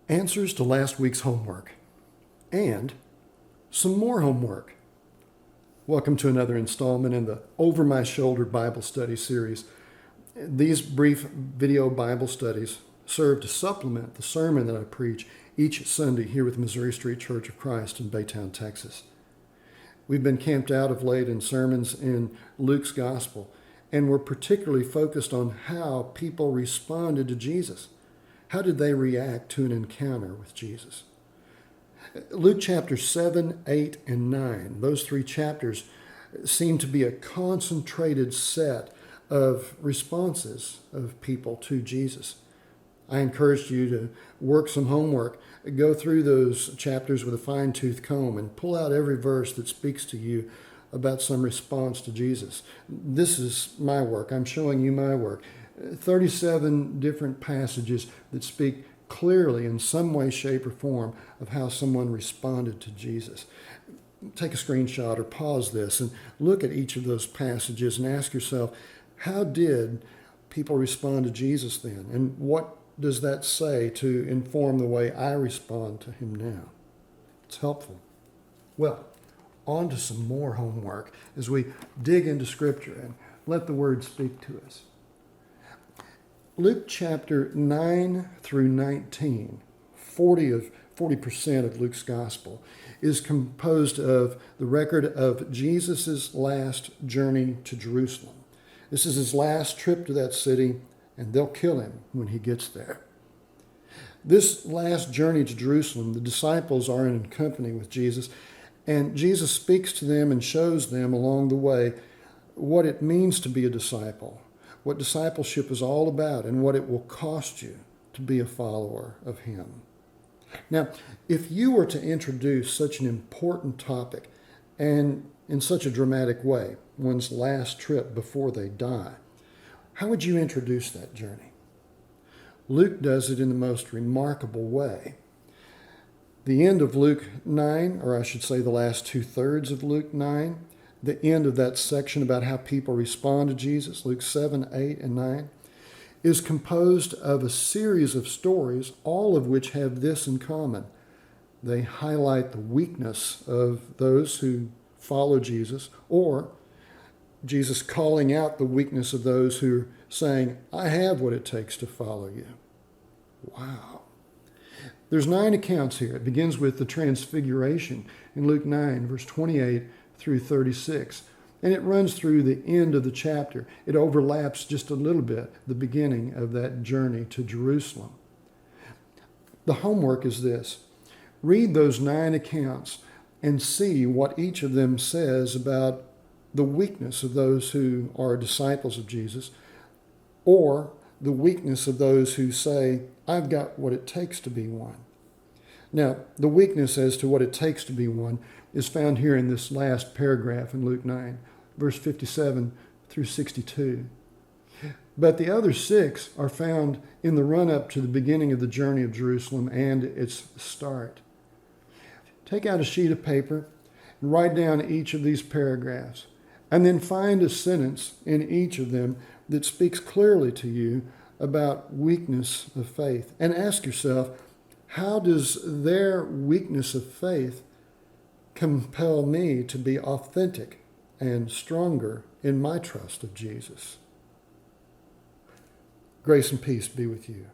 answers to last week's homework, and some more homework. Welcome to another installment in the Over My Shoulder Bible Study series. These brief video Bible studies serve to supplement the sermon that I preach each Sunday here with Missouri Street Church of Christ in Baytown, Texas. We've been camped out of late in sermons in Luke's Gospel, and we're particularly focused on how people responded to Jesus. How did they react to an encounter with Jesus? Luke chapters 7, 8, and 9, those three chapters seem to be a concentrated set of responses of people to Jesus. I encouraged you to work some homework, go through those chapters with a fine-tooth comb and pull out every verse that speaks to you about some response to Jesus. This is my work. I'm showing you my work. 37 different passages that speak clearly in some way, shape, or form of how someone responded to Jesus. Take a screenshot or pause this and look at each of those passages and ask yourself, how did people respond to Jesus then? And what does that say to inform the way I respond to him now? It's helpful. Well, on to some more homework as we dig into Scripture and let the Word speak to us. Luke chapter 9 through 19, 40% of Luke's Gospel, is composed of the record of Jesus' last journey to Jerusalem. This is his last trip to that city, and they'll kill him when he gets there. This last journey to Jerusalem, the disciples are in company with Jesus, and Jesus speaks to them and shows them along the way what it means to be a disciple, what discipleship is all about, and what it will cost you to be a follower of him. Now, if you were to introduce such an important topic and in such a dramatic way, one's last trip before they die, how would you introduce that journey? Luke does it in the most remarkable way. The end of Luke 9, or I should say the last 2/3 of Luke 9, the end of that section about how people respond to Jesus, Luke 7, 8, and 9, is composed of a series of stories, all of which have this in common. They highlight the weakness of those who follow Jesus, or Jesus calling out the weakness of those who are saying, I have what it takes to follow you. Wow. There's 9 accounts here. It begins with the transfiguration in Luke 9, verse 28 through 36. And it runs through the end of the chapter. It overlaps just a little bit the beginning of that journey to Jerusalem. The homework is this. Read those 9 accounts and see what each of them says about the weakness of those who are disciples of Jesus, or the weakness of those who say, I've got what it takes to be one. Now, the weakness as to what it takes to be one is found here in this last paragraph in Luke 9, verse 57 through 62. But the other 6 are found in the run-up to the beginning of the journey of Jerusalem and its start. Take out a sheet of paper and write down each of these paragraphs, and then find a sentence in each of them that speaks clearly to you about weakness of faith. And ask yourself, how does their weakness of faith compel me to be authentic and stronger in my trust of Jesus? Grace and peace be with you.